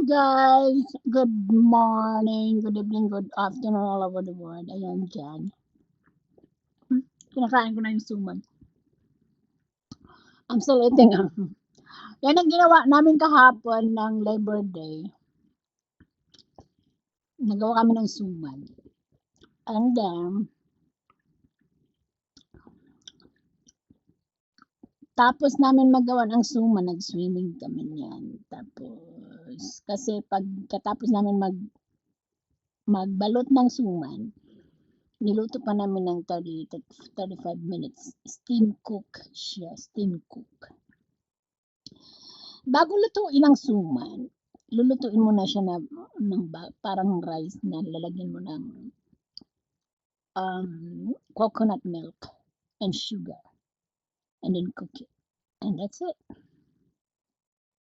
guys, good morning, good evening, good afternoon all over the world. Ayan dyan. Kinakain ko na yung suman. I'm still eating. Yan ang ginawa namin kahapon ng Labor Day. Nagawa kami ng suman. And then, tapos namin magawa ng suman, nag-swimming kami niyan. Tapos, kasi pagkatapos namin magbalot ng suman, niluto pa namin ng 30 to 35 minutes. Steam cook siya, steam cook. Bago lutuin ang suman, lulutuin mo na siya parang rice na lalagyan mo ng coconut milk and sugar and then cook it. And that's it.